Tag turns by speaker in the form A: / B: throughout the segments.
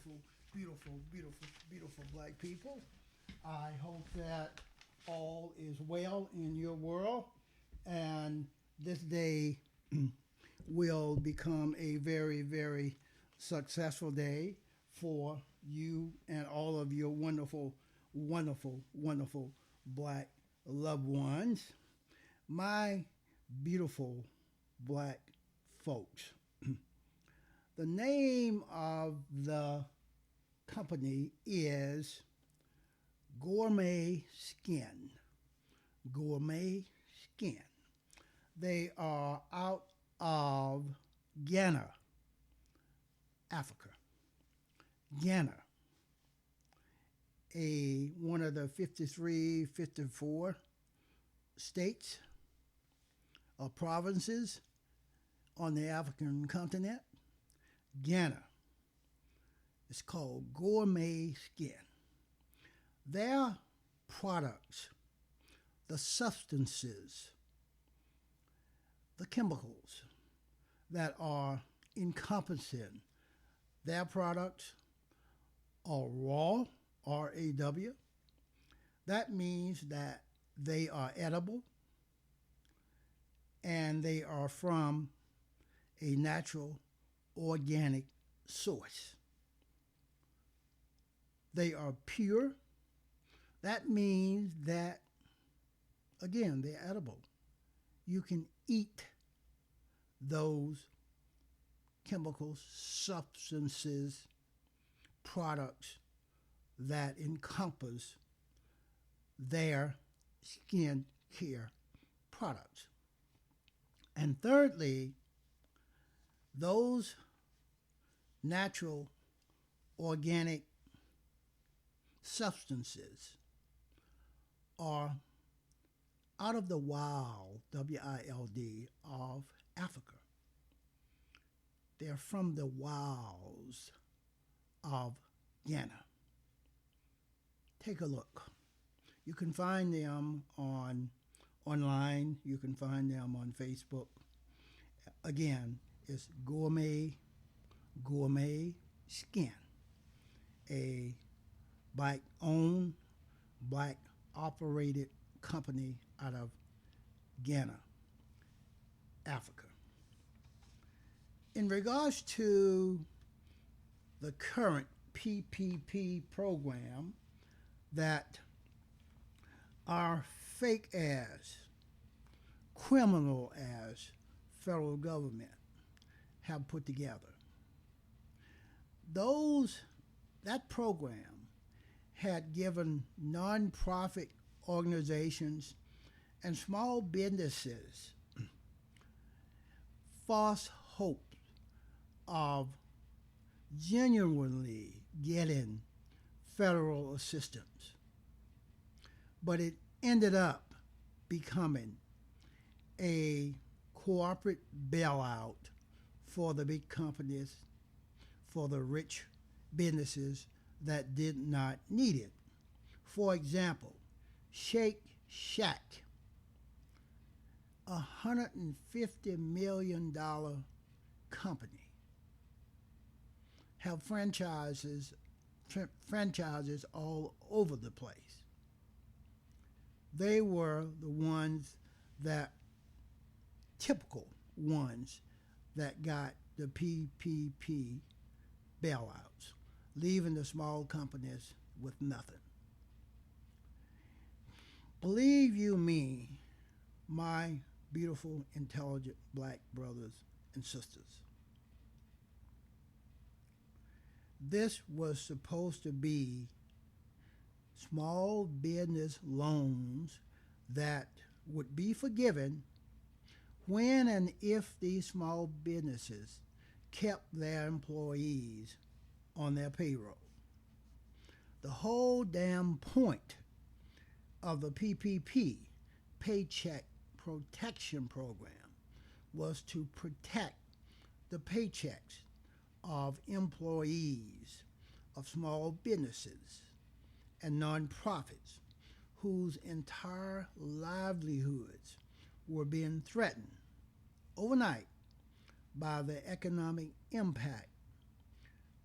A: beautiful, beautiful, beautiful, beautiful black people. I hope that all is well in your world and this day will become a very, very successful day for you and all of your wonderful, wonderful, wonderful black loved ones. My beautiful black folks. The name of the company is Gourmet Skin. Gourmet Skin. They are out of Ghana, Africa. Ghana, one of the 53, 54 states or provinces on the African continent. Ghana. It's called Gourmet Skin. Their products, the substances, the chemicals that are encompassing their products are raw, R-A-W. That means that they are edible and they are from a natural organic source. They are pure. That means that, again, they're edible. You can eat those chemicals, substances, products that encompass their skin care products. And thirdly, those natural organic substances are out of the wild, W-I-L-D, of Africa. They're from the wilds of Ghana. Take a look. You can find them online. You can find them on Facebook. Again, it's Gourmet Skin, a black-owned, black-operated company out of Ghana, Africa. In regards to the current PPP program that our fake ass, criminal ass federal government have put together, that program had given nonprofit organizations and small businesses false hope of genuinely getting federal assistance. But it ended up becoming a corporate bailout for the big companies, for the rich businesses that did not need it. For example, Shake Shack, $150 million company, have franchises all over the place. They were typical ones that got the PPP bailouts, leaving the small companies with nothing. Believe you me, my beautiful, intelligent black brothers and sisters, this was supposed to be small business loans that would be forgiven when and if these small businesses kept their employees on their payroll. The whole damn point of the PPP, Paycheck Protection Program, was to protect the paychecks of employees of small businesses and nonprofits whose entire livelihoods were being threatened overnight by the economic impact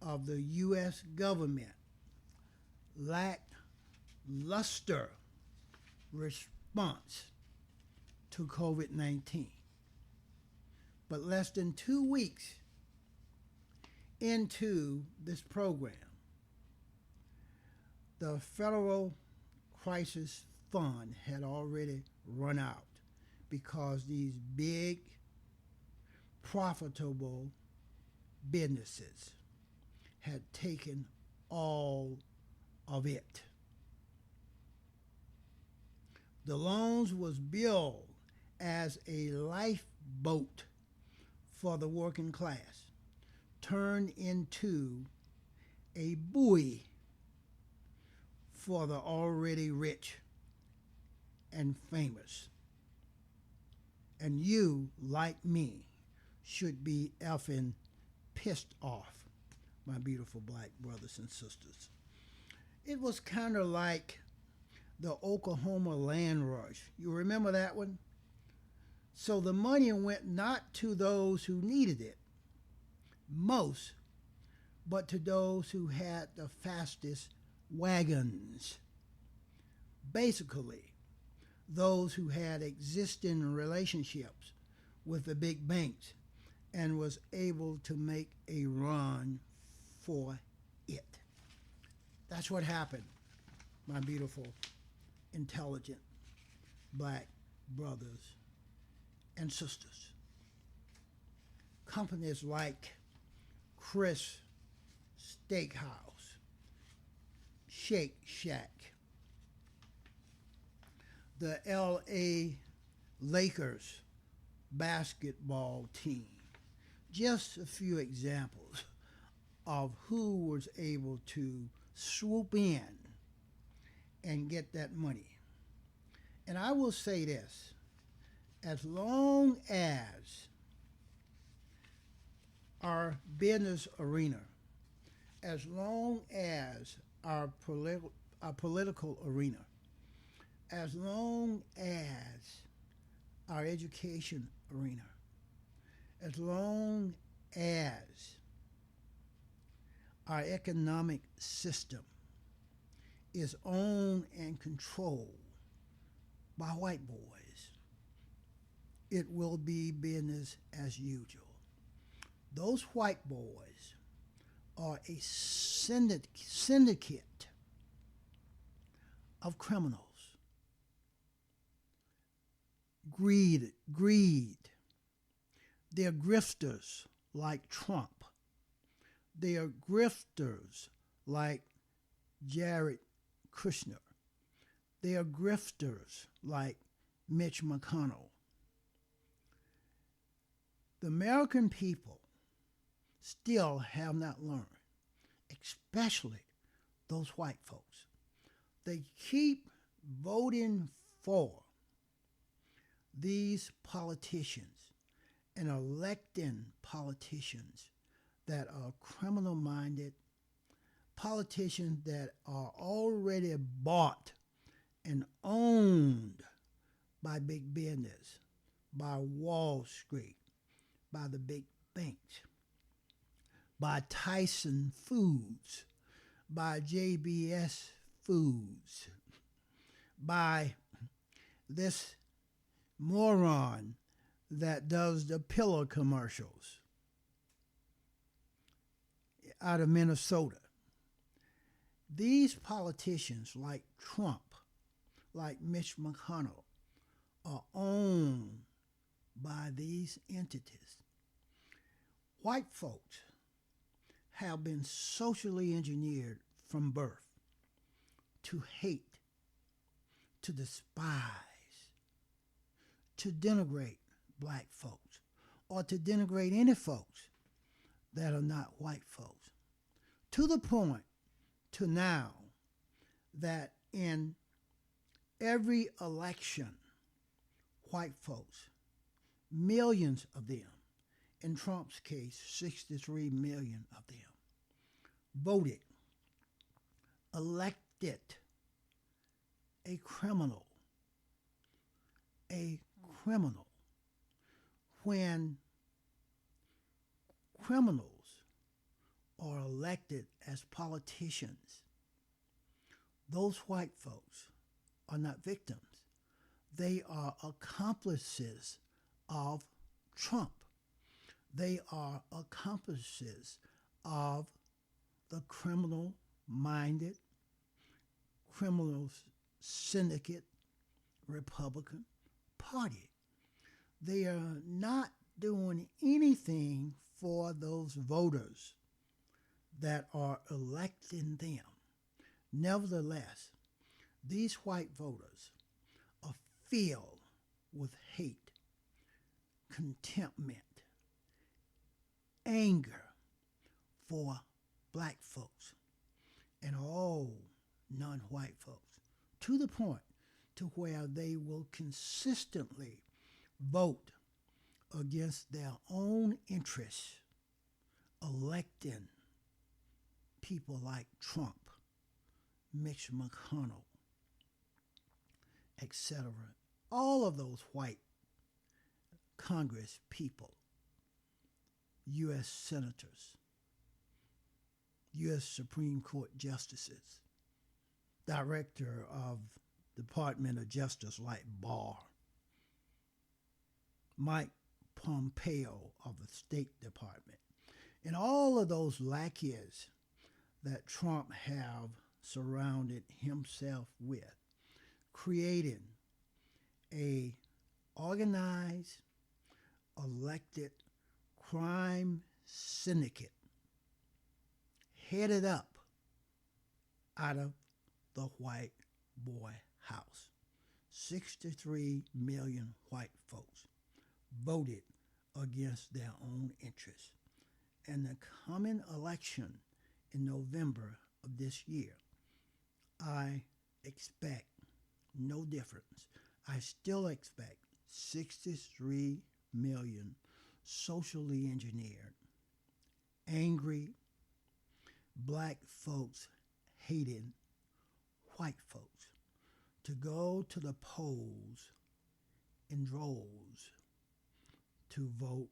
A: of the U.S. government lackluster response to COVID-19. But less than 2 weeks into this program, the Federal Crisis Fund had already run out because these big, profitable businesses had taken all of it. The loans was billed as a lifeboat for the working class, turned into a buoy for the already rich and famous. And you, like me, should be effing pissed off, my beautiful black brothers and sisters. It was kind of like the Oklahoma land rush. You remember that one? So the money went not to those who needed it most, but to those who had the fastest wagons. Basically, those who had existing relationships with the big banks and was able to make a run for it. That's what happened, my beautiful, intelligent black brothers and sisters. Companies like Chris Steakhouse, Shake Shack, the LA Lakers basketball team. Just a few examples of who was able to swoop in and get that money. And I will say this, as long as our business arena, as long as our political arena, as long as our education arena, as long as our economic system is owned and controlled by white boys, it will be business as usual. Those white boys are a syndicate of criminals. Greed. They're grifters like Trump. They are grifters like Jared Kushner. They are grifters like Mitch McConnell. The American people still have not learned, especially those white folks. They keep voting for these politicians and electing politicians that are criminal-minded, politicians that are already bought and owned by big business, by Wall Street, by the big banks, by Tyson Foods, by JBS Foods, by this moron that does the pillow commercials out of Minnesota. These politicians like Trump, like Mitch McConnell, are owned by these entities. White folks have been socially engineered from birth to hate, to despise, to denigrate black folks, or to denigrate any folks that are not white folks, to the point to now that in every election, white folks, millions of them, in Trump's case, 63 million of them, voted, elected a criminal, when criminals are elected as politicians, those white folks are not victims. They are accomplices of Trump. They are accomplices of the criminal-minded, criminal syndicate Republican Party. They are not doing anything for those voters that are electing them. Nevertheless, these white voters are filled with hate, contentment, anger for black folks and all non-white folks, to the point to where they will consistently vote against their own interests, electing people like Trump, Mitch McConnell, etc. All of those white Congress people, U.S. senators, U.S. Supreme Court justices, Director of Department of Justice like Barr, Mike Pompeo of the State Department, and all of those lackeys that Trump have surrounded himself with, creating a organized, elected crime syndicate headed up out of the white boy house. 63 million white folks voted against their own interests. And the coming election in November of this year, I expect no difference. I still expect 63 million socially engineered, angry, black folks hating white folks to go to the polls in droves to vote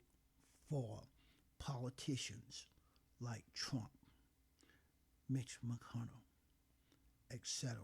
A: for politicians like Trump, Mitch McConnell, etc.